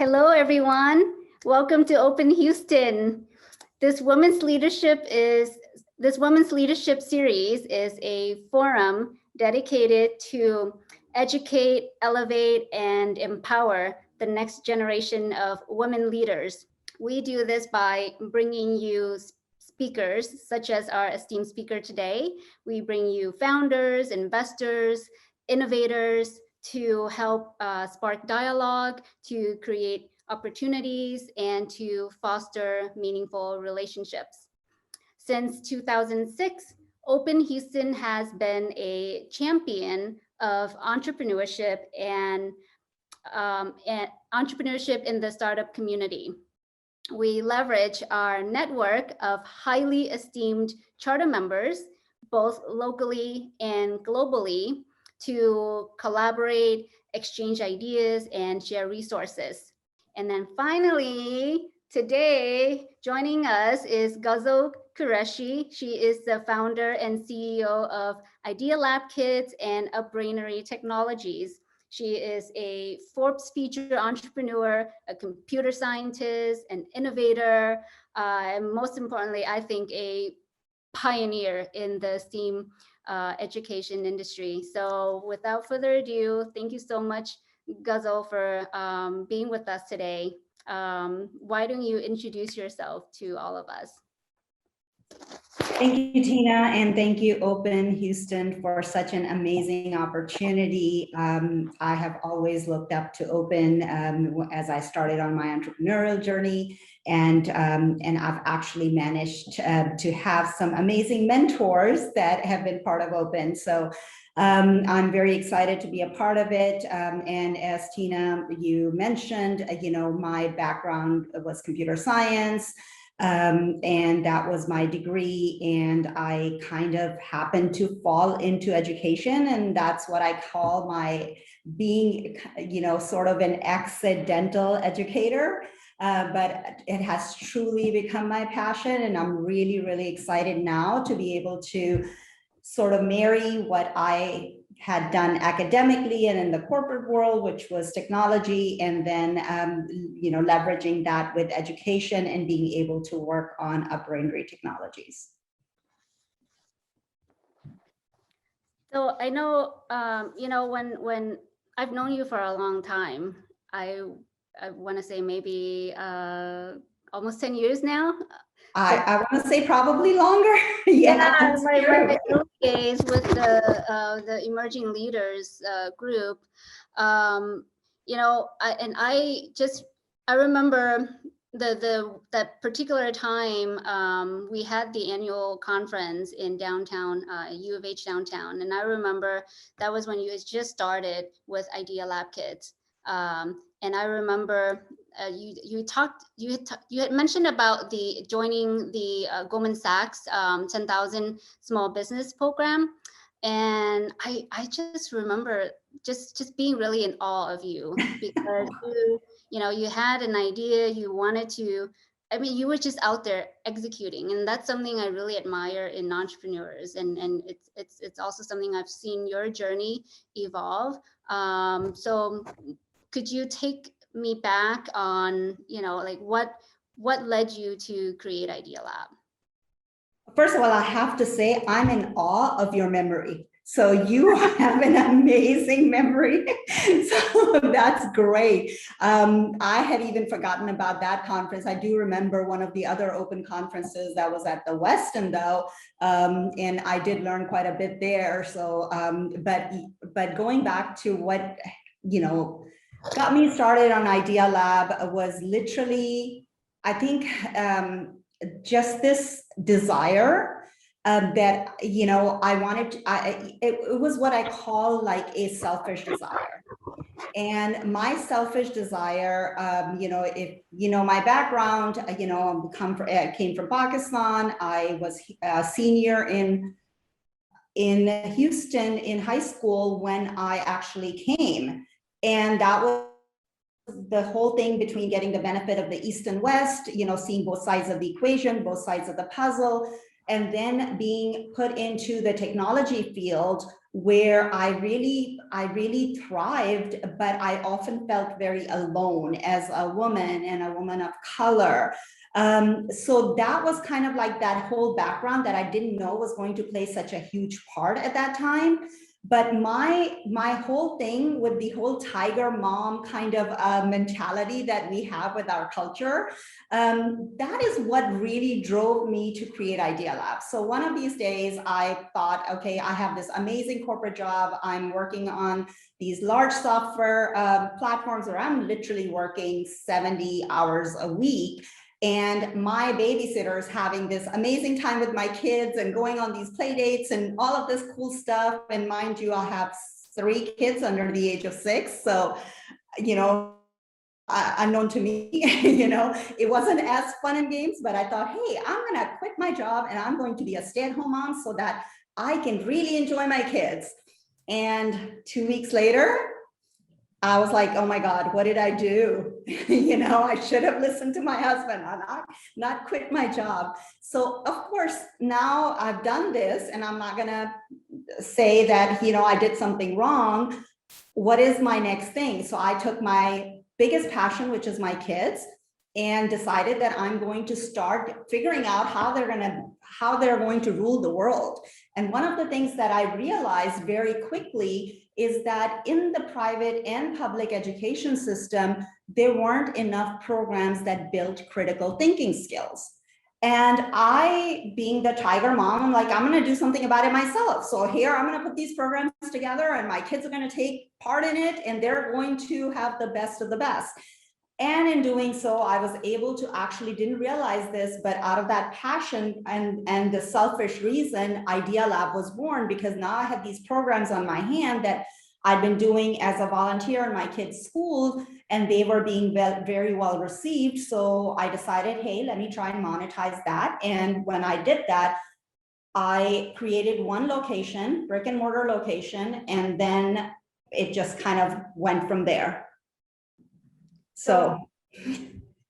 Hello, everyone. Welcome to Open Houston. This Women's Leadership series is a forum dedicated to educate, elevate, and empower the next generation of women leaders. We do this by bringing you speakers, such as our esteemed speaker today. We bring you founders, investors, innovators, to help spark dialogue, to create opportunities, and to foster meaningful relationships. Since 2006, Open Houston has been a champion of entrepreneurship and entrepreneurship in the startup community. We leverage our network of highly esteemed charter members, both locally and globally, to collaborate, exchange ideas, and share resources. And then finally, today, joining us is Ghazal Qureshi. She is the founder and CEO of Idea Lab Kits and Upbrainery Technologies. She is a Forbes featured entrepreneur, a computer scientist, an innovator, and most importantly, I think a pioneer in the STEAM education industry. So without further ado, thank you so much, Ghazal, for being with us today. Why don't you introduce yourself to all of us? Thank you, Tina, and thank you, Open Houston, for such an amazing opportunity. I have always looked up to Open as I started on my entrepreneurial journey, and I've actually managed to have some amazing mentors that have been part of Open. So I'm very excited to be a part of it. And as Tina, you mentioned, my background was computer science. And that was my degree, and I kind of happened to fall into education, and that's what I call my being, sort of an accidental educator, but it has truly become my passion, and I'm really, really excited now to be able to sort of marry what I had done academically and in the corporate world, which was technology, and then leveraging that with education and being able to work on Upbrainery technologies. So I know, when I've known you for a long time, I want to say maybe almost 10 years now. I want to say probably longer. Yeah, my early days with the emerging leaders group. I remember that particular time we had the annual conference in downtown, U of H downtown, and I remember that was when you had just started with Idea Lab Kits, and I remember. You had mentioned about joining the Goldman Sachs 10,000 small business program, and I just remember just being really in awe of you because you had an idea, you wanted to. I mean, you were just out there executing, and that's something I really admire in entrepreneurs, and it's also something I've seen your journey evolve. So could you take me back on, what led you to create Idea Lab? First of all, I have to say I'm in awe of your memory. So you have an amazing memory. So that's great. I had even forgotten about that conference. I do remember one of the other open conferences that was at the Westin, though, and I did learn quite a bit there. So, but going back to what, got me started on Idea Lab was literally, I think, just this desire that, I wanted to, it was what I call like a selfish desire. And my selfish desire, if my background, I came from Pakistan. I was a senior in Houston in high school when I actually came. And that was the whole thing between getting the benefit of the East and West, seeing both sides of the equation, both sides of the puzzle, and then being put into the technology field where I really thrived, but I often felt very alone as a woman and a woman of color. So that was kind of like that whole background that I didn't know was going to play such a huge part at that time. But my whole thing with the whole tiger mom kind of mentality that we have with our culture, that is what really drove me to create Idea Lab. So one of these days I thought, okay, I have this amazing corporate job. I'm working on these large software platforms where I'm literally working 70 hours a week. And my babysitter is having this amazing time with my kids and going on these play dates and all of this cool stuff. And mind you, I have 3 kids under the age of 6. So, unknown to me, it wasn't as fun and games, but I thought, hey, I'm going to quit my job and I'm going to be a stay-at-home mom so that I can really enjoy my kids. And 2 weeks later, I was like, oh my God, what did I do? I should have listened to my husband, not quit my job. So of course, now I've done this and I'm not gonna say that, I did something wrong. What is my next thing? So I took my biggest passion, which is my kids, and decided that I'm going to start figuring out how they're going to rule the world. And one of the things that I realized very quickly is that in the private and public education system, there weren't enough programs that built critical thinking skills. And I, being the tiger mom, I'm like, I'm going to do something about it myself. So here I'm going to put these programs together and my kids are going to take part in it and they're going to have the best of the best. And in doing so, I was able to didn't realize this, but out of that passion and the selfish reason, Idea Lab was born, because now I had these programs on my hand that I'd been doing as a volunteer in my kids' schools, and they were being very well received. So I decided, hey, let me try and monetize that. And when I did that, I created one location, brick and mortar location, and then it just kind of went from there. So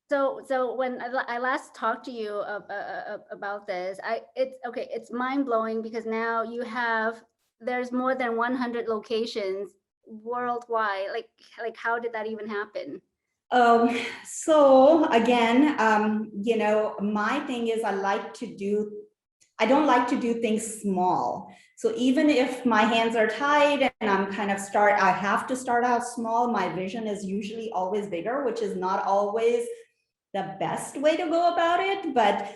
when I last talked to you about this, it's mind blowing, because now there's more than 100 locations worldwide. Like how did that even happen? So again, my thing is I don't like to do things small. So even if my hands are tied and I have to start out small, my vision is usually always bigger, which is not always the best way to go about it. But,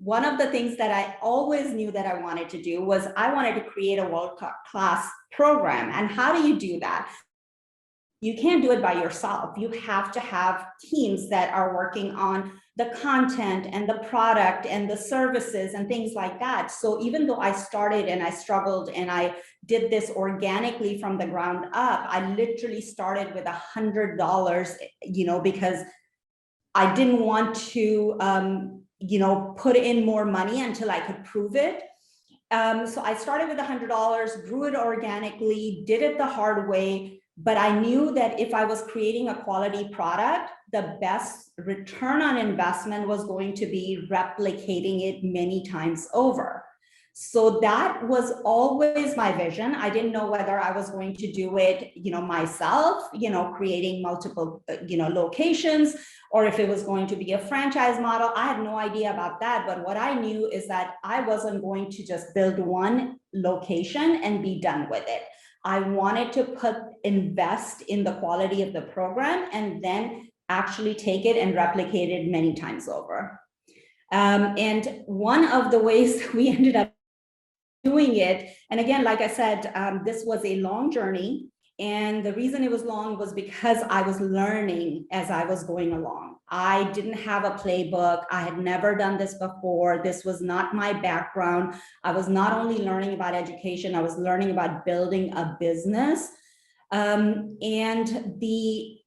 one of the things that I always knew that I wanted to do was I wanted to create a world-class program. And how do you do that? You can't do it by yourself. You have to have teams that are working on the content and the product and the services and things like that. So even though I started and I struggled and I did this organically from the ground up, I literally started with $100, because I didn't want to, put in more money until I could prove it. So I started with $100, grew it organically, did it the hard way. But I knew that if I was creating a quality product, the best return on investment was going to be replicating it many times over. So that was always my vision. I didn't know whether I was going to do it, myself, creating multiple, locations, or if it was going to be a franchise model. I had no idea about that. But what I knew is that I wasn't going to just build one location and be done with it. I wanted to invest in the quality of the program and then actually take it and replicate it many times over. And one of the ways we ended up doing it, and again, like I said, this was a long journey. And the reason it was long was because I was learning as I was going along. I didn't have a playbook. I had never done this before. This was not my background. I was not only learning about education, I was learning about building a business. And the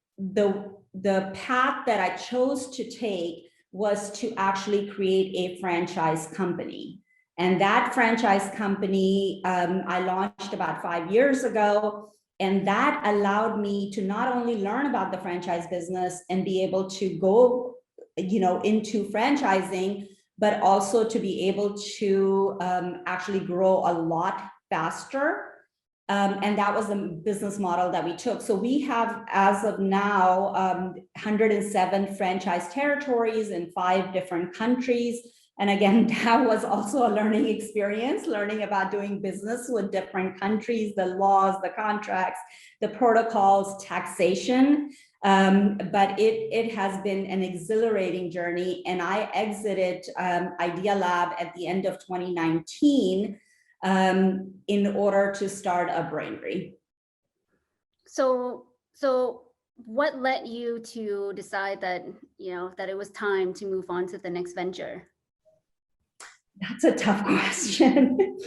path that I chose to take was to actually create a franchise company. And that franchise company, I launched about 5 years ago. And that allowed me to not only learn about the franchise business and be able to go, into franchising, but also to be able to actually grow a lot faster. And that was the business model that we took. So we have, as of now, 107 franchise territories in 5 different countries. And again, that was also a learning experience, learning about doing business with different countries, the laws, the contracts, the protocols, taxation. But it has been an exhilarating journey. And I exited Idea Lab at the end of 2019 in order to start Upbrainery. So what led you to decide that, that it was time to move on to the next venture? That's a tough question.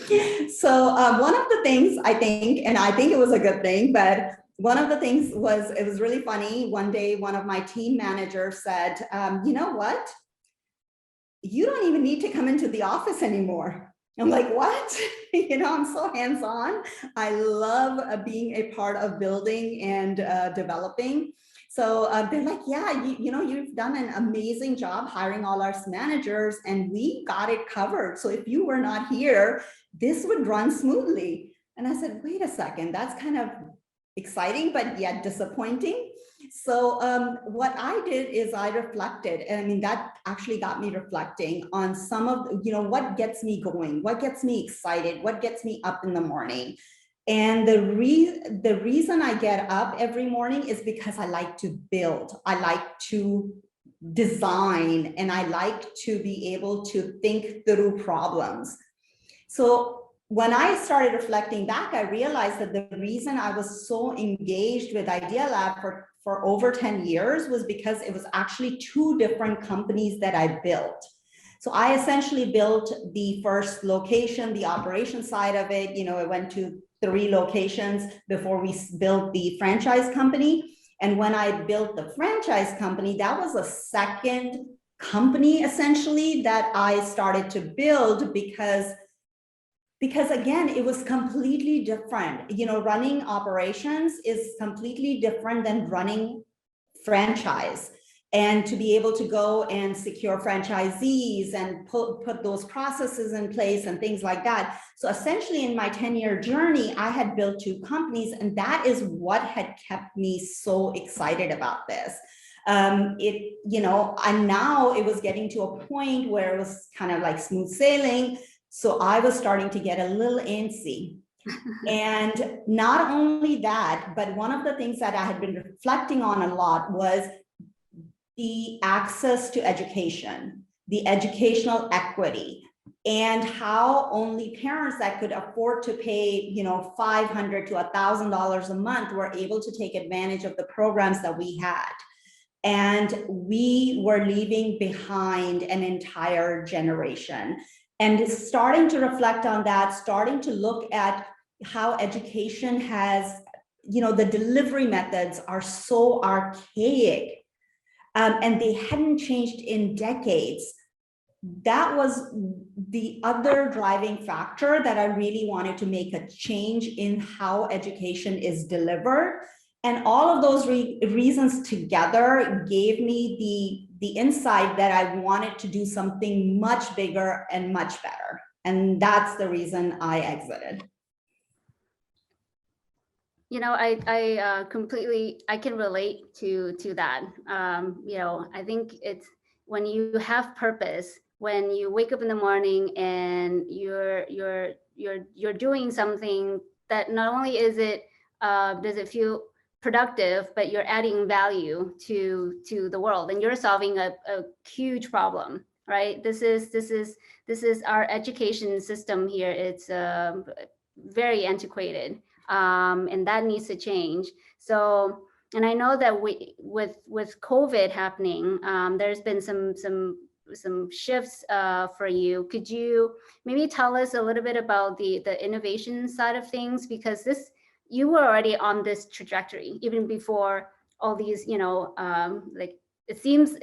So one of the things I think, and I think it was a good thing, but one of the things was, it was really funny. One day, one of my team managers said, you know what? You don't even need to come into the office anymore. I'm like, what? I'm so hands-on. I love being a part of building and developing. So they're like, yeah, you've done an amazing job hiring all our managers, and we got it covered. So if you were not here, this would run smoothly. And I said, wait a second, that's kind of exciting, but yet disappointing. So what I did is I reflected, and I mean, that actually got me reflecting on some of, what gets me going, what gets me excited, what gets me up in the morning. And the reason I get up every morning is because I like to build, I like to design, and I like to be able to think through problems. So when I started reflecting back, I realized that the reason I was so engaged with Idea Lab for over 10 years was because it was actually 2 different companies that I built. So I essentially built the first location, the operation side of it. It went to 3 locations before we built the franchise company. And when I built the franchise company, that was a second company essentially that I started to build because again, it was completely different. Running operations is completely different than running franchise. And to be able to go and secure franchisees and put those processes in place and things like that. So essentially in my 10-year journey, I had built 2 companies, and that is what had kept me so excited about this. And now it was getting to a point where it was kind of like smooth sailing. So I was starting to get a little antsy. And not only that, but one of the things that I had been reflecting on a lot was the access to education, the educational equity, and how only parents that could afford to pay, $500 to $1,000 a month were able to take advantage of the programs that we had. And we were leaving behind an entire generation. And starting to reflect on that, starting to look at how education has, the delivery methods are so archaic, and they hadn't changed in decades. That was the other driving factor that I really wanted to make a change in how education is delivered. And all of those reasons together gave me the insight that I wanted to do something much bigger and much better. And that's the reason I exited. I can relate to that. I think it's when you have purpose, when you wake up in the morning and you're doing something that not only is it does it feel productive, but you're adding value to the world, and you're solving a huge problem, right? This is our education system here. It's very antiquated, and that needs to change. So, and I know that with COVID happening, there's been some shifts for you. Could you maybe tell us a little bit about the innovation side of things? Because you were already on this trajectory even before all these, like it seems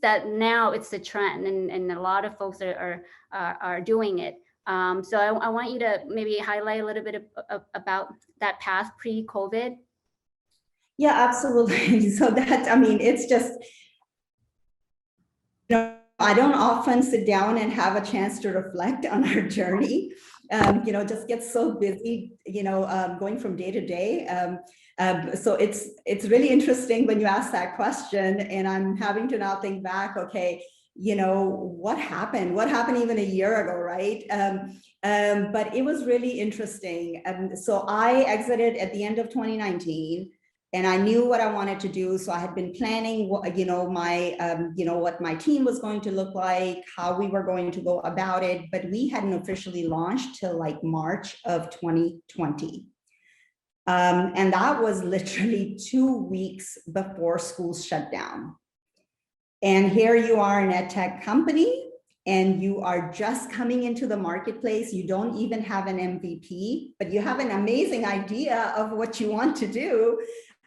that now it's the trend, and a lot of folks are doing it. So I want you to maybe highlight a little bit about that path pre-COVID. Yeah, absolutely. So that, it's just, I don't often sit down and have a chance to reflect on our journey. Just get so busy, going from day to day. So it's really interesting when you ask that question, and I'm having to now think back, okay, what happened? What happened even a year ago, right? But it was really interesting. So I exited at the end of 2019. And I knew what I wanted to do. So I had been planning, what my team was going to look like, how we were going to go about it, but we hadn't officially launched till like March of 2020. And that was literally 2 weeks before schools shut down. And here you are, an ed tech company, and you are just coming into the marketplace. You don't even have an MVP, but you have an amazing idea of what you want to do.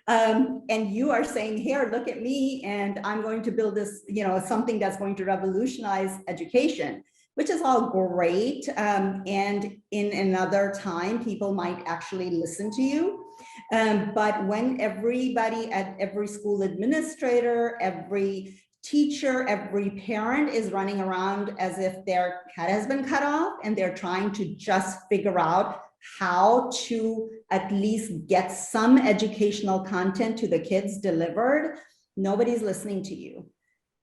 And you are saying, here, look at me, and I'm going to build this, something that's going to revolutionize education, which is all great. And in another time, people might actually listen to you. But when everybody at every school administrator, every teacher, every parent is running around as if their head has been cut off, and they're trying to just figure out how to at least get some educational content to the kids delivered, nobody's listening to you.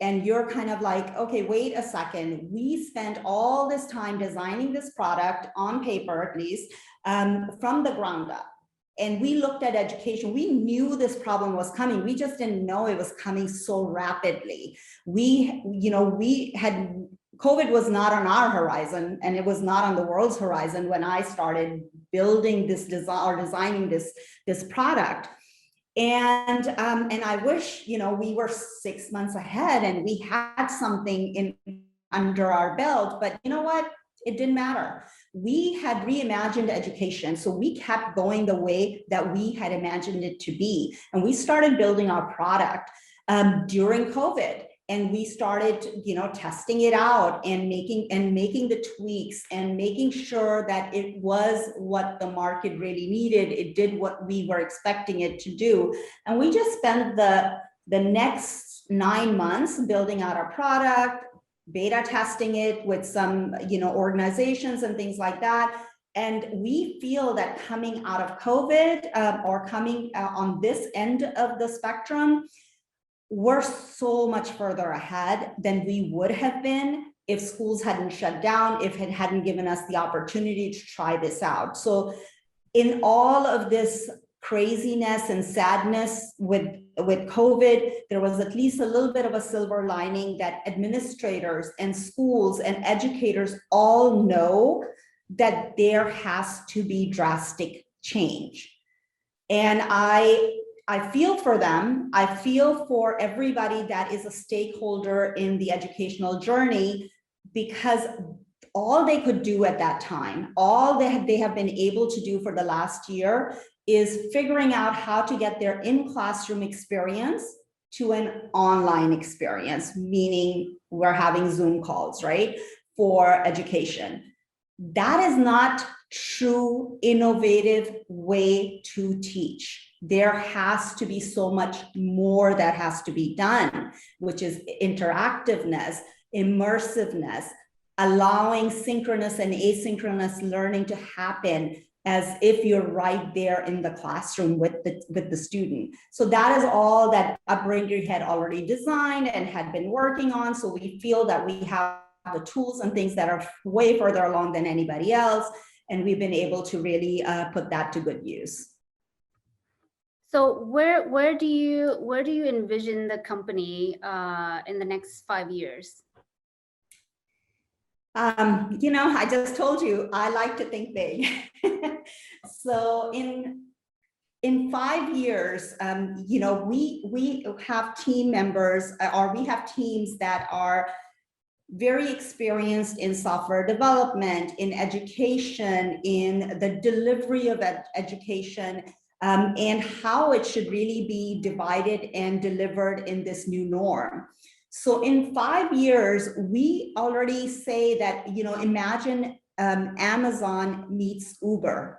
And you're kind of like, okay, wait a second. We spent all this time designing this product on paper, at least, from the ground up. And we looked at education. We knew this problem was coming. We just didn't know it was coming so rapidly. COVID was not on our horizon, and it was not on the world's horizon when I started building this designing this product. And I wish, we were 6 months ahead and we had something under our belt, but you know what? It didn't matter. We had reimagined education. So we kept going the way that we had imagined it to be. And we started building our product during COVID. And we started, testing it out and making the tweaks and making sure that it was what the market really needed. It did what we were expecting it to do. And we just spent the next 9 months building out our product, beta testing it with some, organizations and things like that. And we feel that coming out of COVID or coming on this end of the spectrum, we're so much further ahead than we would have been if schools hadn't shut down, if it hadn't given us the opportunity to try this out. So in all of this craziness and sadness with COVID, there was at least a little bit of a silver lining that administrators and schools and educators all know that there has to be drastic change. And I feel for them. I feel for everybody that is a stakeholder in the educational journey, because all they could do at that time, all they have been able to do for the last year is figuring out how to get their in-classroom experience to an online experience, meaning we're having Zoom calls, right, for education. That is not true innovative way to teach. There has to be so much more that has to be done, which is interactiveness, immersiveness, allowing synchronous and asynchronous learning to happen as if you're right there in the classroom with the student. So that is all that Upbrainery had already designed and had been working on. So we feel that we have the tools and things that are way further along than anybody else. And we've been able to really put that to good use. So where do you envision the company in the next 5 years? I just told you, I like to think big. So in 5 years, we have team members, or we have teams that are very experienced in software development, in education, in the delivery of education, and how it should really be divided and delivered in this new norm. So in 5 years, we already say that, imagine Amazon meets Uber.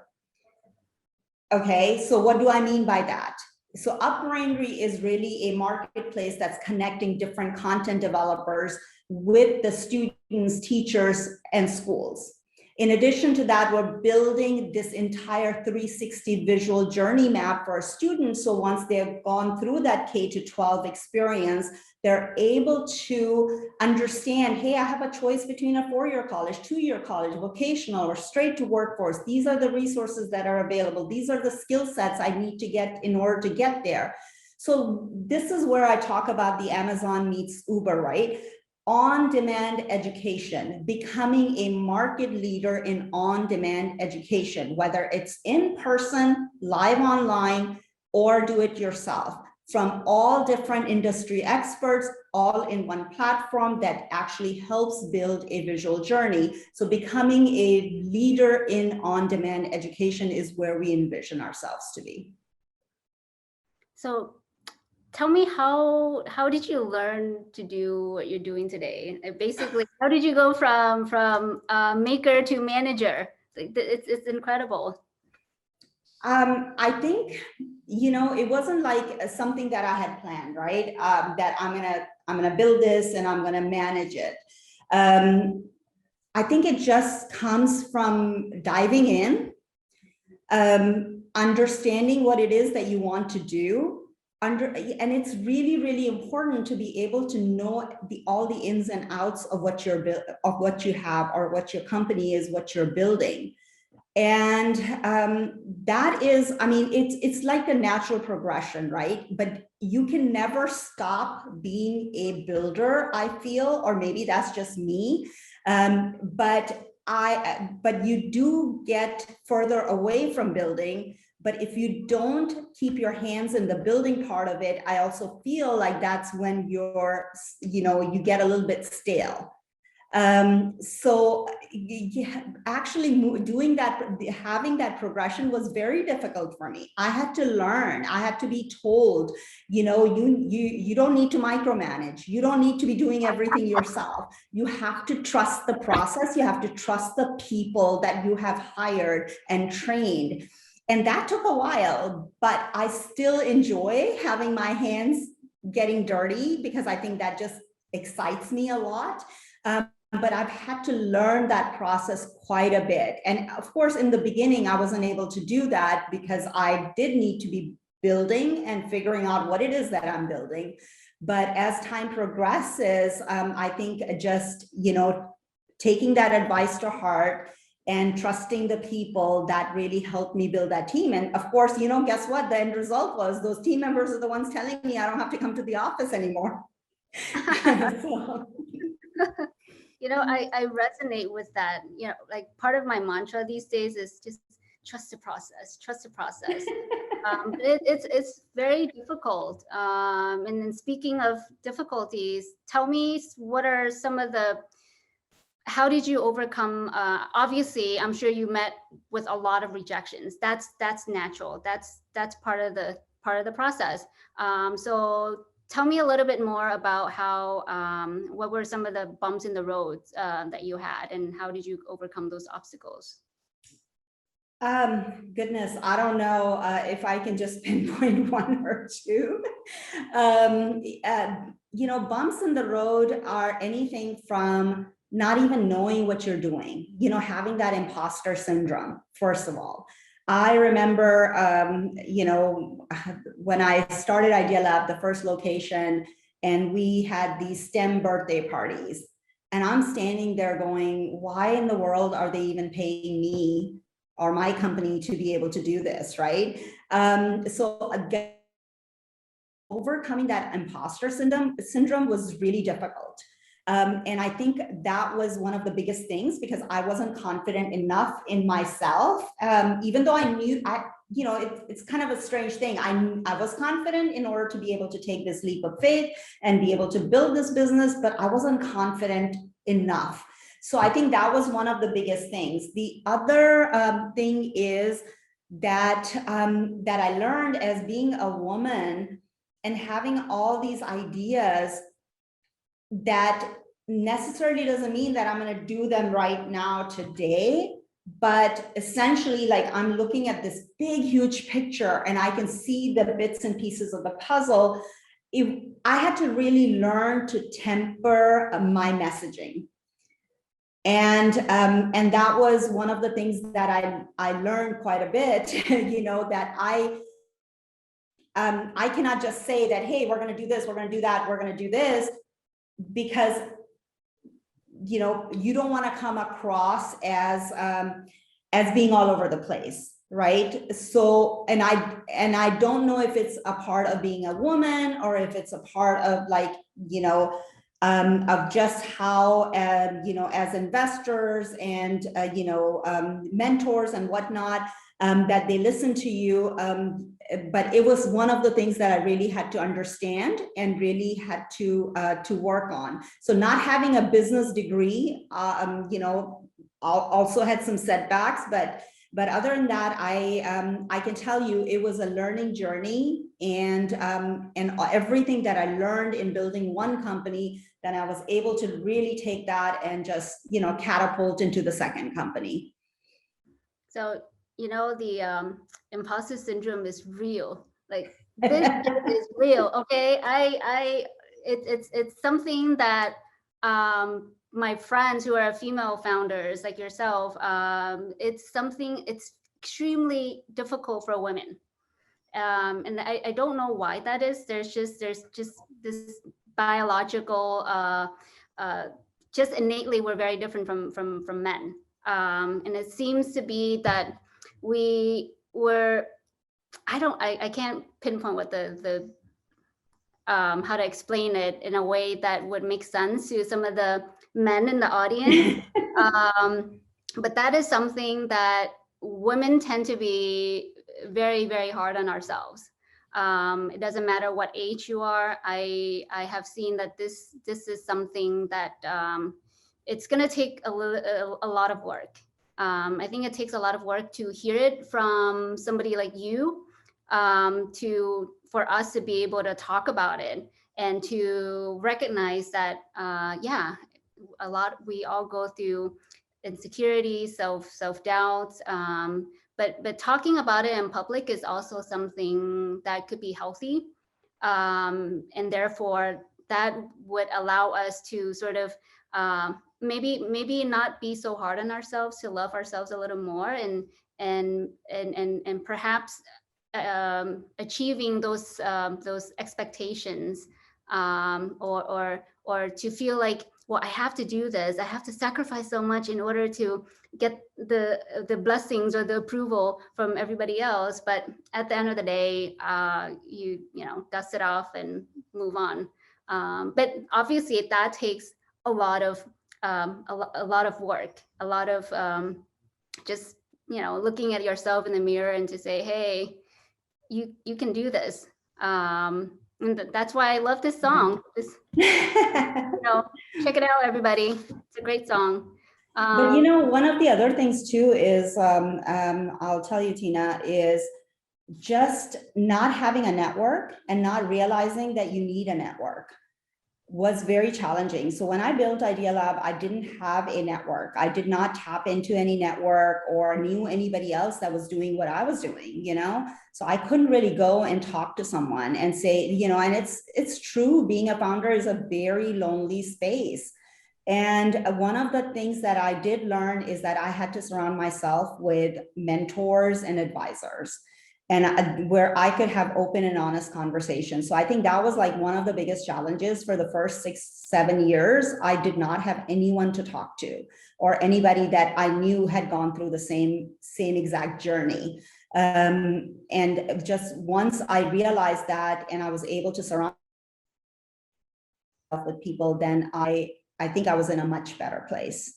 Okay, so what do I mean by that? So Upbrainery is really a marketplace that's connecting different content developers with the students, teachers, and schools. In addition to that, we're building this entire 360 visual journey map for our students. So once they've gone through that K-12 experience, they're able to understand, hey, I have a choice between a 4-year college, 2-year college, vocational, or straight to workforce. These are the resources that are available. These are the skill sets I need to get in order to get there. So this is where I talk about the Amazon meets Uber, right? On-demand education, becoming a market leader in on-demand education, whether it's in person, live online, or do it yourself, from all different industry experts, all in one platform that actually helps build a visual journey. So becoming a leader in on-demand education is where we envision ourselves to be. So tell me, how did you learn to do what you're doing today? Basically, how did you go from maker to manager? It's incredible. I think, you know, it wasn't like something that I had planned, right? That I'm gonna build this and I'm gonna manage it. I think it just comes from diving in, understanding what it is that you want to do. And it's really, really important to be able to know all the ins and outs of what you have, or what your company is, what you're building. And that is, I mean, it's like a natural progression, right? But you can never stop being a builder, I feel, or maybe that's just me. But you do get further away from building. But if you don't keep your hands in the building part of it, I also feel like that's when you're, you know, you get a little bit stale. So actually doing that, having that progression was very difficult for me. I had to learn, I had to be told, you know, you don't need to micromanage. You don't need to be doing everything yourself. You have to trust the process. You have to trust the people that you have hired and trained. And that took a while, but I still enjoy having my hands getting dirty, because I think that just excites me a lot. But I've had to learn that process quite a bit. And of course, in the beginning, I wasn't able to do that because I did need to be building and figuring out what it is that I'm building. But as time progresses, I think just, you know, taking that advice to heart and trusting the people, that really helped me build that team. And of course, you know, guess what? The end result was those team members are the ones telling me I don't have to come to the office anymore. So. You know, I resonate with that. You know, like part of my mantra these days is just trust the process, trust the process. It's very difficult. And then speaking of difficulties, tell me, what are some of the, how did you overcome, obviously, I'm sure you met with a lot of rejections. That's natural. That's part of the process. So tell me a little bit more about how, what were some of the bumps in the roads that you had, and how did you overcome those obstacles? Goodness, I don't know if I can just pinpoint one or two. You know, bumps in the road are anything from not even knowing what you're doing, you know, having that imposter syndrome, first of all. I remember, you know, when I started Idea Lab, the first location, and we had these STEM birthday parties. And I'm standing there going, why in the world are they even paying me or my company to be able to do this, right? So again, overcoming that imposter syndrome was really difficult. And I think that was one of the biggest things, because I wasn't confident enough in myself, even though I knew, you know, it's kind of a strange thing. I was confident in order to be able to take this leap of faith and be able to build this business, but I wasn't confident enough. So I think that was one of the biggest things. The other thing is that that I learned as being a woman and having all these ideas, that necessarily doesn't mean that I'm going to do them right now today, but essentially, like, I'm looking at this big, huge picture and I can see the bits and pieces of the puzzle. I had to really learn to temper my messaging. And that was one of the things that I learned quite a bit, that I cannot just say that, hey, we're going to do this, we're going to do that, we're going to do this, because you don't want to come across as being all over the place, right? So, and I don't know if it's a part of being a woman, or if it's a part of of just how as investors and mentors and whatnot, that they listen to you. But it was one of the things that I really had to understand and really had to work on. So not having a business degree, also had some setbacks, but other than that, I can tell you it was a learning journey, and everything that I learned in building one company, then I was able to really take that and just catapult into the second company. So the imposter syndrome is real. Like, this is real. Okay, it's something that my friends who are female founders like yourself, it's extremely difficult for women. And I don't know why that is. There's just this biological, just innately we're very different from men. And it seems to be that we were, I can't pinpoint what the how to explain it in a way that would make sense to some of the men in the audience. But that is something that women tend to be very, very hard on ourselves. It doesn't matter what age you are. I have seen that this is something that it's going to take a lot of work. I think it takes a lot of work to hear it from somebody like you, for us to be able to talk about it and to recognize that, yeah, we all go through insecurity, self-doubt, but talking about it in public is also something that could be healthy, and therefore that would allow us to sort of maybe not be so hard on ourselves, to love ourselves a little more, and perhaps achieving those expectations, or to feel like, well, I have to do this, I have to sacrifice so much in order to get the blessings or the approval from everybody else. But at the end of the day, you dust it off and move on. But obviously that takes a lot of work, a lot of just looking at yourself in the mirror and to say, hey, you can do this. And that's why I love this song. Check it out, everybody. It's a great song. But one of the other things too is, I'll tell you, Tina, is just not having a network and not realizing that you need a network was very challenging. So when I built Idea Lab, I didn't have a network. I did not tap into any network or knew anybody else that was doing what I was doing, So I couldn't really go and talk to someone and say, and it's true, being a founder is a very lonely space. And one of the things that I did learn is that I had to surround myself with mentors and advisors, and where I could have open and honest conversations. So I think that was like one of the biggest challenges for the first 6-7 years. I did not have anyone to talk to, or anybody that I knew had gone through the same exact journey. And just once I realized that, and I was able to surround myself with people, then I think I was in a much better place.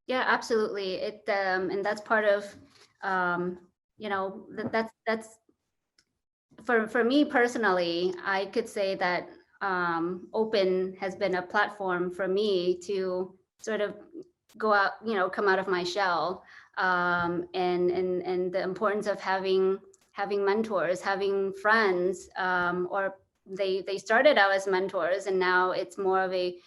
Yeah, absolutely. And that's part of, that's for me personally, I could say that Open has been a platform for me to sort of go out, come out of my shell, and the importance of having mentors, having friends, or they started out as mentors and now it's more of a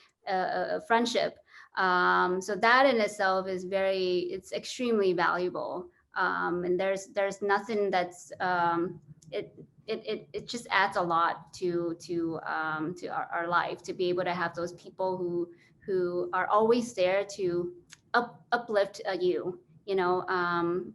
friendship. So that in itself is it's extremely valuable. And there's nothing that's it just adds a lot to our life, to be able to have those people who are always there to uplift you, you know, and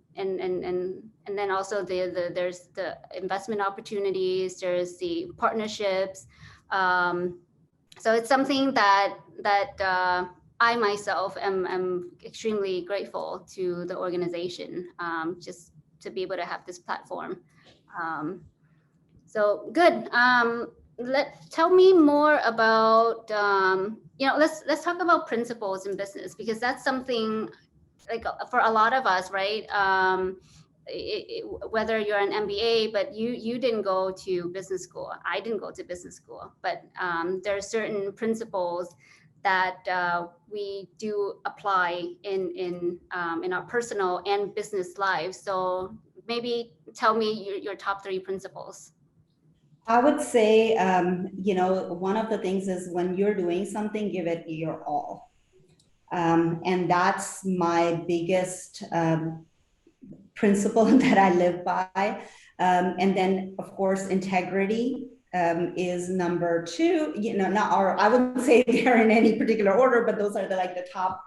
then also there's the investment opportunities, there's the partnerships. So it's something that I myself am extremely grateful to the organization, just to be able to have this platform. Um, so good. Tell me more about, you know, let's talk about principles in business, because that's something like for a lot of us, right? Whether you're an MBA, but you didn't go to business school. I didn't go to business school, but there are certain principles that we do apply in our personal and business lives. So maybe tell me your top 3 principles. I would say, you know, one of the things is when you're doing something, give it your all. And that's my biggest principle that I live by. And then, of course, integrity is number 2. You know, not, or I wouldn't say they're in any particular order, but those are the top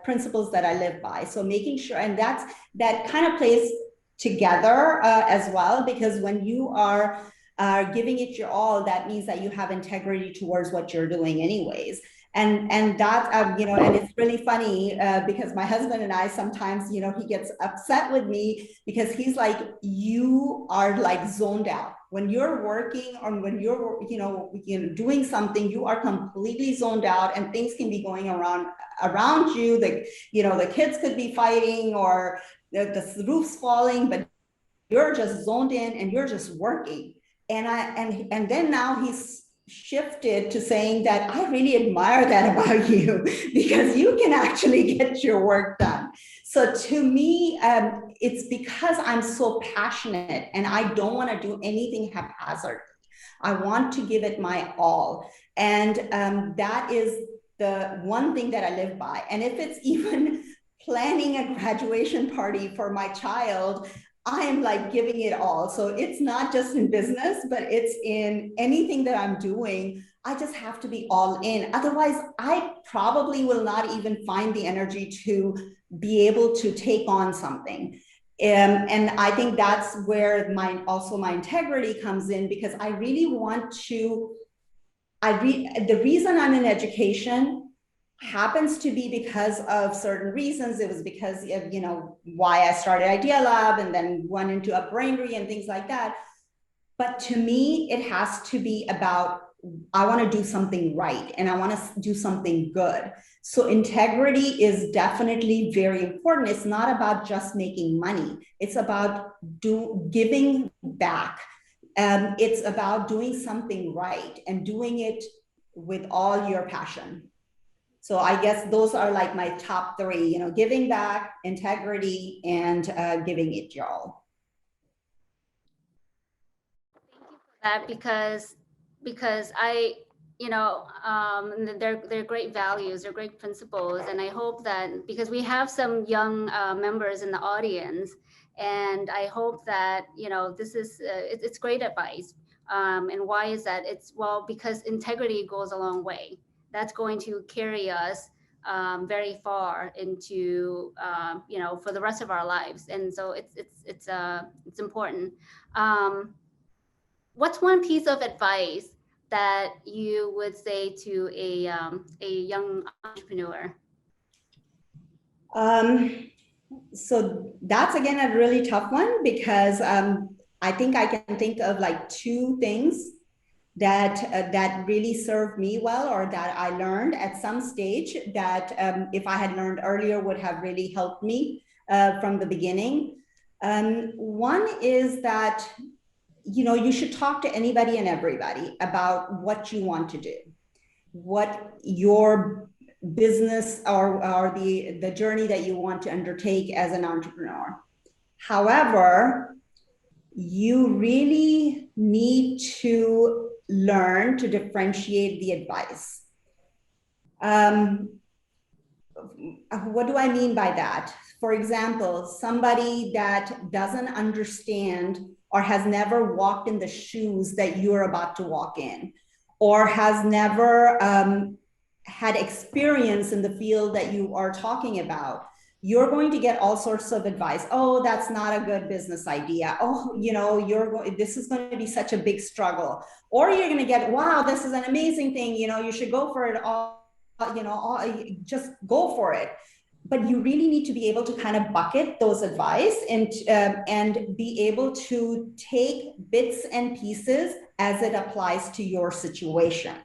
principles that I live by. So making sure, and that kind of plays together as well, because when you are giving it your all, that means that you have integrity towards what you're doing anyways. And that, you know, and it's really funny because my husband and I sometimes, you know, he gets upset with me because he's like, you are like zoned out. When you're working or when you're, you know, doing something, you are completely zoned out and things can be going around you. The, you know, the kids could be fighting or the roof's falling, but you're just zoned in and you're just working. And then now he's shifted to saying that I really admire that about you because you can actually get your work done. So to me, it's because I'm so passionate and I don't want to do anything haphazardly. I want to give it my all. And that is the one thing that I live by. And if it's even planning a graduation party for my child, I am like giving it all. So it's not just in business, but it's in anything that I'm doing. I just have to be all in. Otherwise, I probably will not even find the energy to be able to take on something. And I think that's where also my integrity comes in, because I really want to, the reason I'm in education happens to be because of certain reasons. It was because of, you know, why I started Idea Lab and then went into Upbrainery and things like that. But to me, it has to be about, I want to do something right and I want to do something good. So integrity is definitely very important. It's not about just making money. It's about giving back. It's about doing something right and doing it with all your passion. So I guess those are like my top 3, you know, giving back, integrity, and giving it your all. Thank you for that, because I, you know, they're great values, they're great principles, and I hope that, because we have some young members in the audience, and I hope that, you know, this is it's great advice. And why is that? It's, well, because integrity goes a long way. That's going to carry us very far into, you know, for the rest of our lives, and so it's important. What's one piece of advice that you would say to a young entrepreneur? So that's again a really tough one, because I think I can think of like 2 things that really served me well, or that I learned at some stage that if I had learned earlier would have really helped me from the beginning. One is that, you know, you should talk to anybody and everybody about what you want to do, what your business or the journey that you want to undertake as an entrepreneur. However, you really need to learn to differentiate the advice. What do I mean by that? For example, somebody that doesn't understand or has never walked in the shoes that you're about to walk in, or has never had experience in the field that you are talking about, you're going to get all sorts of advice. Oh, that's not a good business idea. Oh, this is going to be such a big struggle. Or you're going to get, wow, this is an amazing thing. You should go for it all, just go for it. But you really need to be able to kind of bucket those advice and be able to take bits and pieces as it applies to your situation.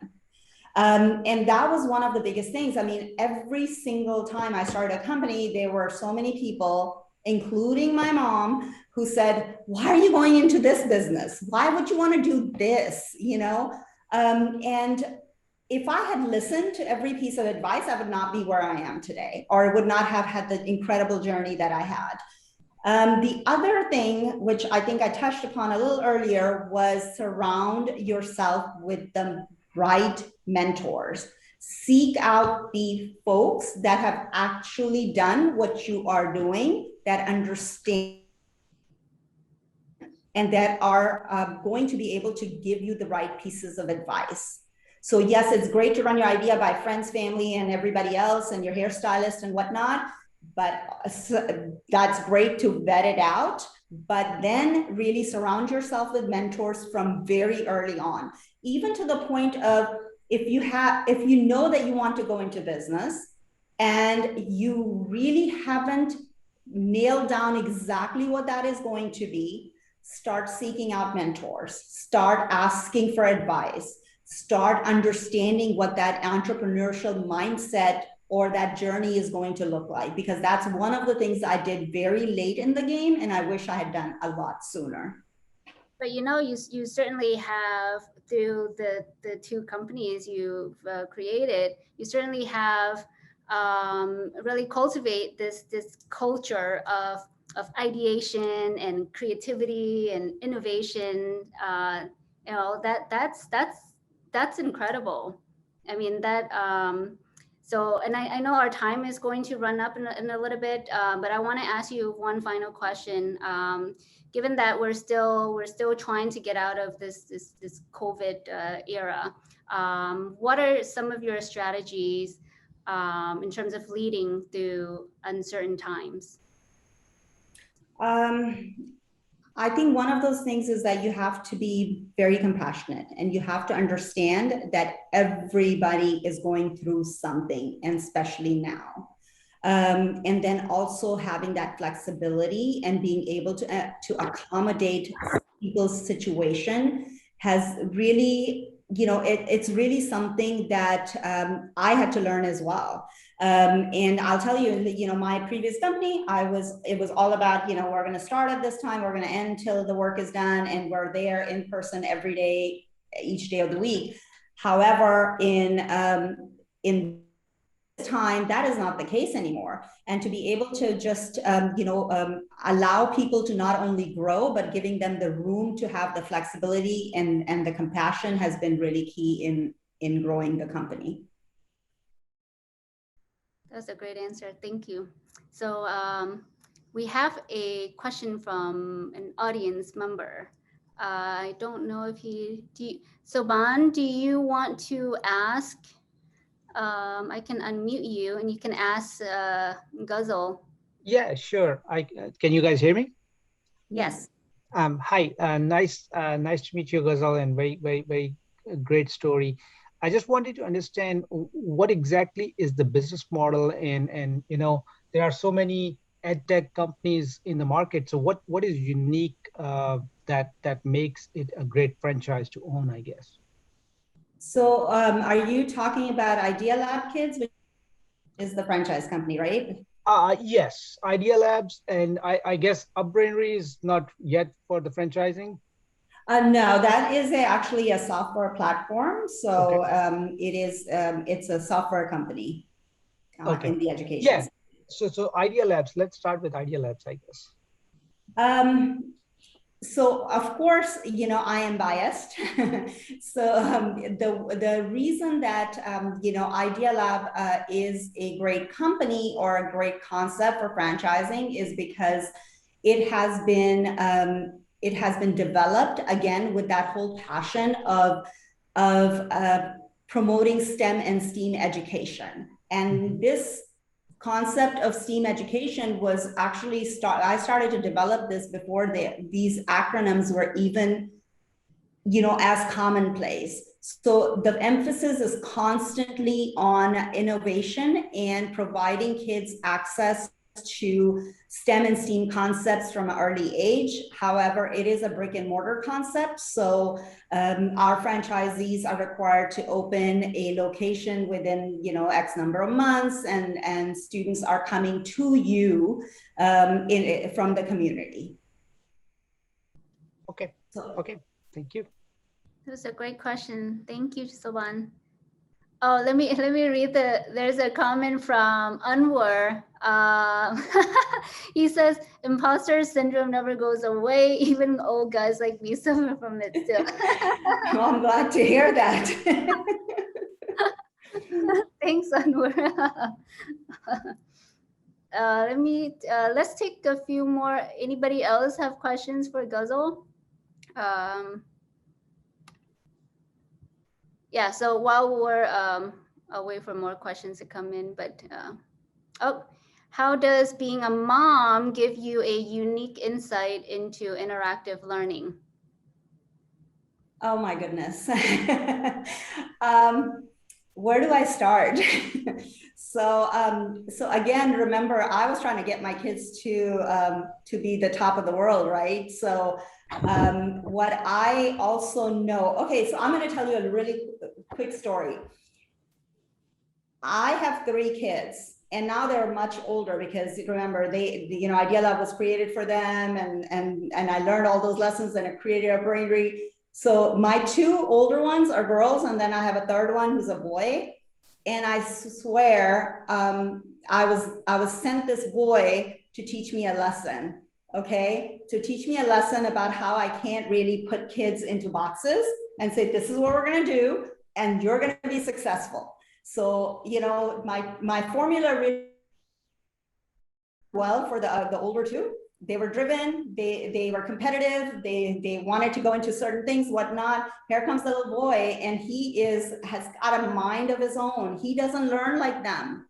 And that was one of the biggest things. I mean, every single time I started a company, there were so many people, including my mom, who said, why are you going into this business? Why would you want to do this? And if I had listened to every piece of advice, I would not be where I am today, or would not have had the incredible journey that I had. The other thing, which I think I touched upon a little earlier, was surround yourself with the right mentors. Seek out the folks that have actually done what you are doing, that understand, and that are going to be able to give you the right pieces of advice. So yes, it's great to run your idea by friends, family, and everybody else, and your hairstylist and whatnot, but that's great to vet it out. But then really surround yourself with mentors from very early on, even to the point of if you know that you want to go into business and you really haven't nailed down exactly what that is going to be, start seeking out mentors, start asking for advice, start understanding what that entrepreneurial mindset or that journey is going to look like, because that's one of the things I did very late in the game, and I wish I had done a lot sooner. But you certainly have, through the two companies you've created, you certainly have really cultivate this culture of ideation and creativity and innovation. That's incredible. I mean that. So, and I know our time is going to run up in a little bit, but I want to ask you one final question. Given that we're still trying to get out of this COVID era, what are some of your strategies in terms of leading through uncertain times? I think one of those things is that you have to be very compassionate, and you have to understand that everybody is going through something, and especially now. And then also having that flexibility and being able to accommodate people's situation has really, it's really something that I had to learn as well. And I'll tell you, my previous company, it was all about, we're going to start at this time, we're going to end till the work is done, and we're there in person every day, each day of the week. However, in time, that is not the case anymore. And to be able to just, allow people to not only grow, but giving them the room to have the flexibility and the compassion has been really key in growing the company. That's a great answer. Thank you. So we have a question from an audience member. I don't know if Soban, do you want to ask? I can unmute you and you can ask Ghazal. Yeah, sure. Can you guys hear me? Yes. Hi, nice to meet you, Ghazal, and very great story. I just wanted to understand what exactly is the business model, and there are so many ed tech companies in the market. So what is unique that makes it a great franchise to own, I guess? So are you talking about Idea Lab Kids, which is the franchise company, right? Yes, Idea Labs, and I guess Upbrainery is not yet for the franchising. No, that is actually a software platform. So okay. It's a software company in the education. Yeah. So Idea Labs, let's start with Idea Labs, I guess. So of course, I am biased. So the reason that, Idea Lab is a great company or a great concept for franchising is because it has been it has been developed again with that whole passion of promoting STEM and STEAM education. And this concept of STEAM education was actually I started to develop this before these acronyms were even, as commonplace. So the emphasis is constantly on innovation and providing kids access to STEM and STEAM concepts from an early age. However, it is a brick and mortar concept. So our franchisees are required to open a location within, X number of months, and students are coming to you from the community. Okay. Okay. Thank you. That was a great question. Thank you, Soban. Oh, let me read there's a comment from Anwar. He says, imposter syndrome never goes away. Even old guys like me suffer from it still. Well, I'm glad to hear that. Thanks, Anwar. Let's take a few more. Anybody else have questions for Ghazal? Yeah, so while we're I'll wait for more questions to come in, but how does being a mom give you a unique insight into interactive learning? Oh my goodness. Where do I start? So again, remember, I was trying to get my kids to be the top of the world, right? So what I also know, okay, so I'm going to tell you a really quick story. I have 3 kids. And now they're much older because remember, Idea Lab was created for them, and I learned all those lessons and I created Upbrainery. So my 2 older ones are girls, and then I have a 3rd one who's a boy. And I swear, I was sent this boy to teach me a lesson, okay? To teach me a lesson about how I can't really put kids into boxes and say, this is what we're gonna do, and you're gonna be successful. So, my formula really well for the older 2. They were driven, they were competitive, they wanted to go into certain things, whatnot. Here comes the little boy, and he has got a mind of his own. He doesn't learn like them.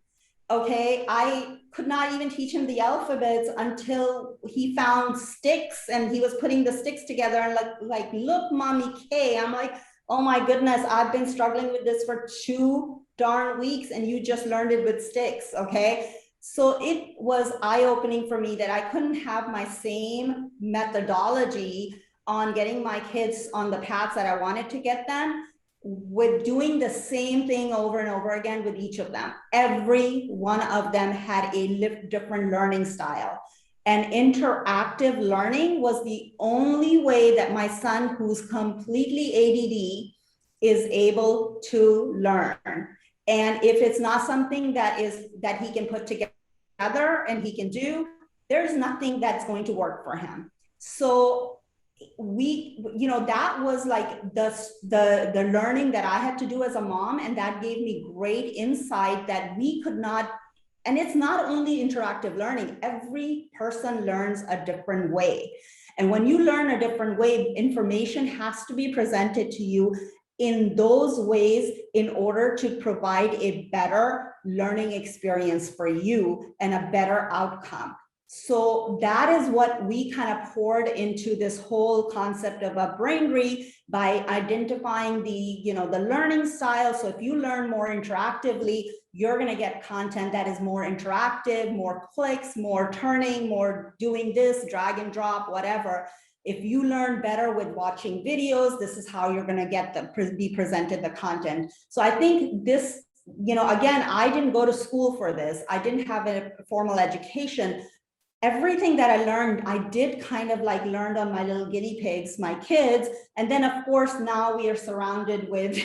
Okay, I could not even teach him the alphabets until he found sticks, and he was putting the sticks together and like look, mommy K. I'm like, oh my goodness, I've been struggling with this for 2 darn weeks, and you just learned it with sticks, okay? So it was eye-opening for me that I couldn't have my same methodology on getting my kids on the paths that I wanted to get them, with doing the same thing over and over again with each of them. Every one of them had a different learning style. And interactive learning was the only way that my son, who's completely ADD, is able to learn. And if it's not something that he can put together and he can do, there's nothing that's going to work for him. So that was like the learning that I had to do as a mom, and that gave me great insight that we could not. And it's not only interactive learning, every person learns a different way. And when you learn a different way, information has to be presented to you in those ways in order to provide a better learning experience for you and a better outcome. So that is what we kind of poured into this whole concept of Upbrainery by identifying the learning style. So if you learn more interactively, you're going to get content that is more interactive, more clicks, more turning, more doing this, drag and drop, whatever. If you learn better with watching videos, this is how you're going to be presented the content. So I think this, again, I didn't go to school for this. I didn't have a formal education. Everything that I learned, I did kind of like learned on my little guinea pigs, my kids. And then of course, now we are surrounded with,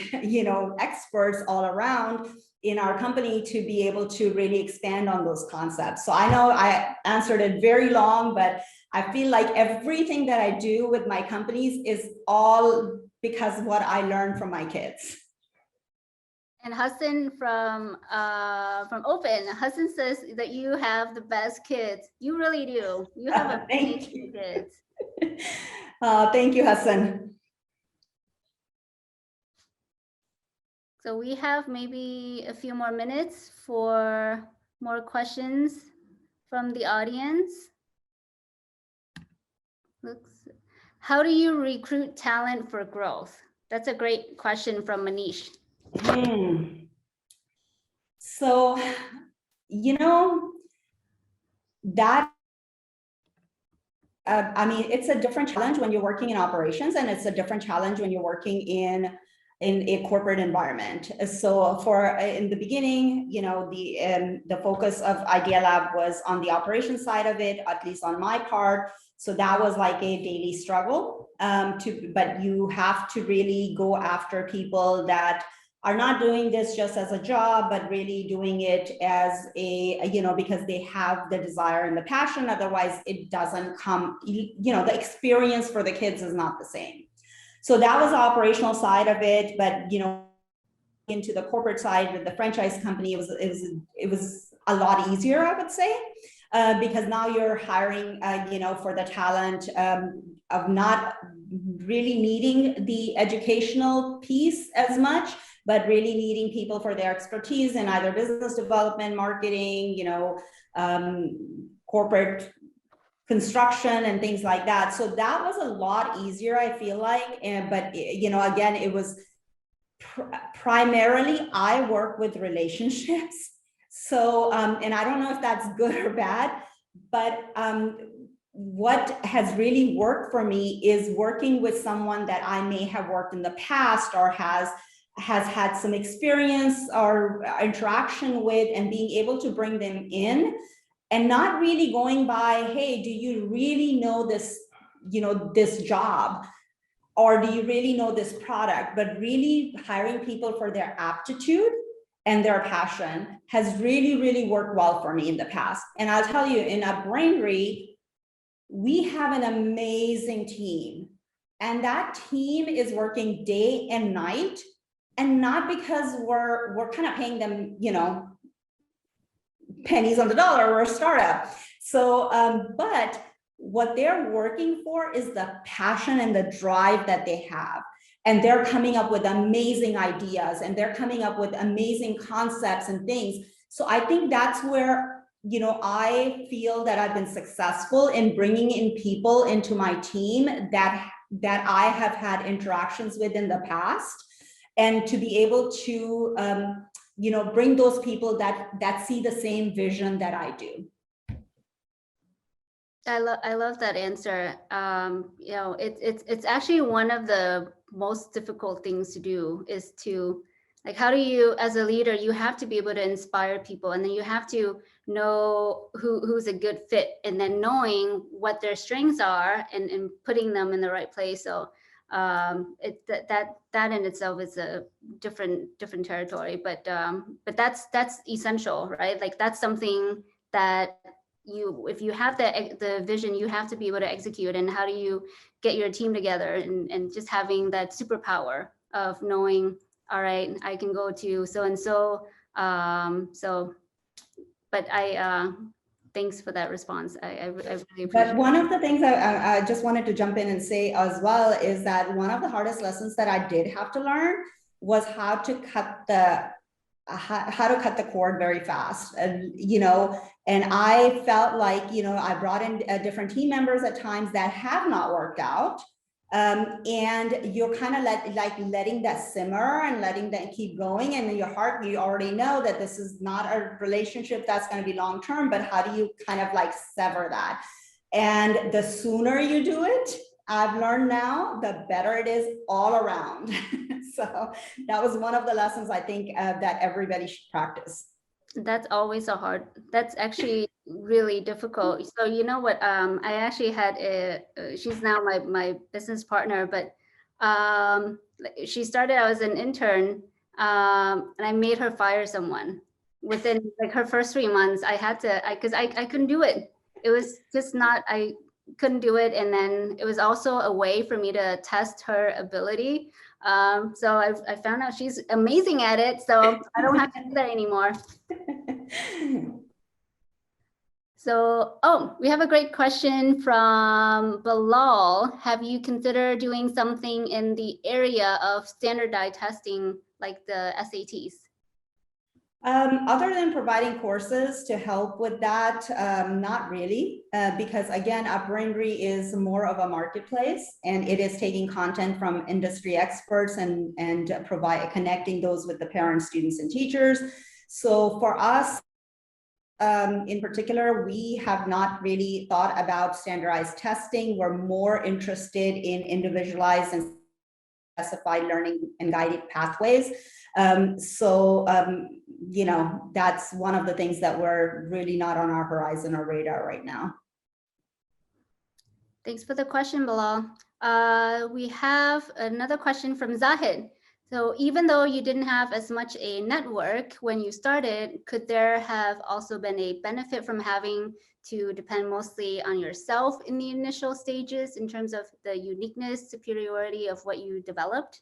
experts all around in our company to be able to really expand on those concepts. So I know I answered it very long, but I feel like everything that I do with my companies is all because of what I learned from my kids. And Hassan from Open, Hassan says that you have the best kids. You really do. You have amazing kids. Thank you, Hassan. So we have maybe a few more minutes for more questions from the audience. How do you recruit talent for growth? That's a great question from Manish. So, you know, that I mean, it's a different challenge when you're working in operations, and it's a different challenge when you're working in a corporate environment. So for in the beginning, you know, the focus of Idea Lab was on the operations side of it, at least on my part. So that was like a daily struggle. But you have to really go after people that are not doing this just as a job, but really doing it as a, you know, because they have the desire and the passion. Otherwise, it doesn't come, you know, the experience for the kids is not the same. So that was the operational side of it. But, you know, into the corporate side with the franchise company, it was a lot easier, I would say, because now you're hiring, you know, for the talent of not really needing the educational piece as much, but really needing people for their expertise in either business development, marketing, you know, corporate construction and things like that. So that was a lot easier, I feel like. But, you know, again, it was primarily I work with relationships. So, and I don't know if that's good or bad, but what has really worked for me is working with someone that I may have worked in the past or has had some experience or interaction with, and being able to bring them in, and not really going by, hey, do you really know this, you know, this job, or do you really know this product? But really hiring people for their aptitude and their passion has really, really worked well for me in the past. And I'll tell you, in Upbrainery, we have an amazing team, and that team is working day and night, and not because we're kind of paying them, you know, pennies on the dollar, we're a startup. So, but what they're working for is the passion and the drive that they have. And they're coming up with amazing ideas, and they're coming up with amazing concepts and things. So I think that's where, you know, I feel that I've been successful in bringing in people into my team that I have had interactions with in the past, and to be able to, you know, bring those people that see the same vision that I do. I love that answer. You know, it's actually one of the most difficult things to do, is to, like, how do you, as a leader, you have to be able to inspire people, and then you have to know who's a good fit, and then knowing what their strengths are, and putting them in the right place. So that in itself is a different territory, but that's essential, right? Like, that's something that if you have the vision, you have to be able to execute. And how do you get your team together, and just having that superpower of knowing, all right, I can go to so and so. So, but thanks for that response. I really appreciate it. But one of the things I just wanted to jump in and say as well is that one of the hardest lessons that I did have to learn was how to cut the cord very fast. And, you know, and I felt like, you know, I brought in different team members at times that have not worked out. And you're kind of letting that simmer and letting that keep going. And in your heart, you already know that this is not a relationship that's going to be long-term, but how do you kind of like sever that? And the sooner you do it, I've learned now, the better it is all around. So that was one of the lessons I think that everybody should practice. That's always that's actually really difficult. So you know what, I actually had she's now my business partner, but she started out as an intern, and I made her fire someone within like her first 3 months. I had to, because I couldn't do it. It was just not, I couldn't do it. And then it was also a way for me to test her ability. So I found out she's amazing at it, so I don't have to do that anymore. So, oh, we have a great question from Bilal. Have you considered doing something in the area of standardized testing like the SATs? Other than providing courses to help with that, not really, because again, Upbrainery is more of a marketplace, and it is taking content from industry experts and connecting those with the parents, students, and teachers. So for us, in particular, we have not really thought about standardized testing. We're more interested in individualized and specified learning and guided pathways. You know, that's one of the things that we're really not on our horizon or radar right now. Thanks for the question, Bilal. We have another question from Zahid. So even though you didn't have as much a network when you started, could there have also been a benefit from having to depend mostly on yourself in the initial stages in terms of the uniqueness, superiority of what you developed?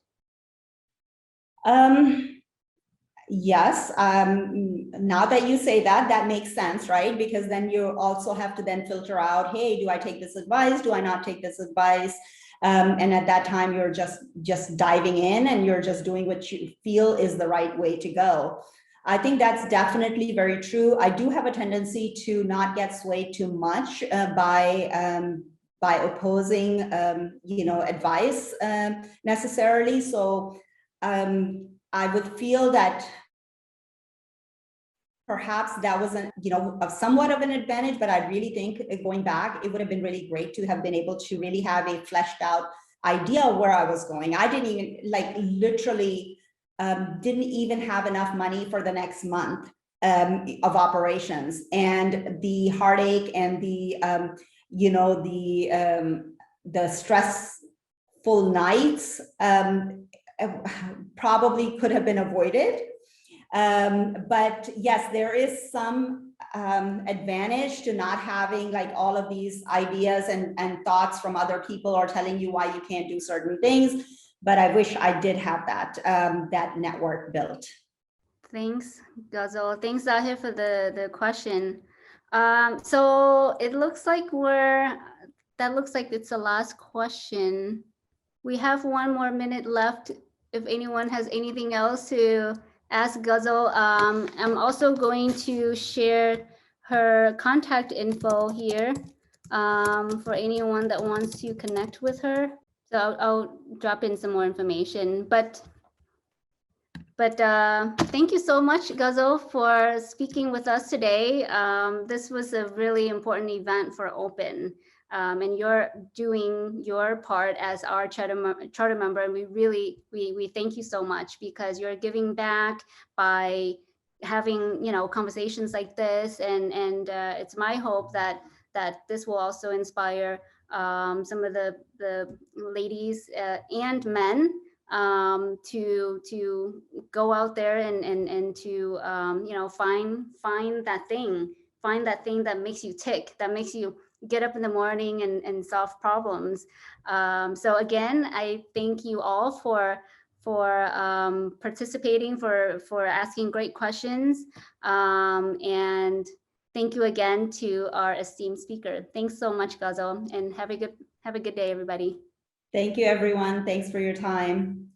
Yes, now that you say that, that makes sense, right? Because then you also have to then filter out, hey, do I take this advice? Do I not take this advice? And at that time, you're just diving in and you're just doing what you feel is the right way to go. I think that's definitely very true. I do have a tendency to not get swayed too much by opposing, you know, advice necessarily. So I would feel that perhaps that was somewhat of an advantage, but I really think going back, it would have been really great to have been able to really have a fleshed out idea of where I was going. I didn't even literally didn't even have enough money for the next month of operations, and the heartache and the the stressful nights probably could have been avoided. But yes, there is some advantage to not having like all of these ideas and thoughts from other people or telling you why you can't do certain things. But I wish I did have that that network built. Thanks, Ghazal. Thanks, Zahir, for the question. So it looks like that looks like it's the last question. We have 1 more minute left. If anyone has anything else to ask Ghazal, I'm also going to share her contact info here for anyone that wants to connect with her. So I'll drop in some more information, but thank you so much, Ghazal, for speaking with us today. This was a really important event for Open, and you're doing your part as our charter member, and we thank you so much because you're giving back by having conversations like this, and it's my hope that this will also inspire some of the ladies and men to go out there and to find that thing that makes you tick, that makes you get up in the morning and solve problems. So again, I thank you all for participating, for asking great questions, and thank you again to our esteemed speaker. Thanks so much, Ghazal, and have a good day, everybody. Thank you, everyone. Thanks for your time.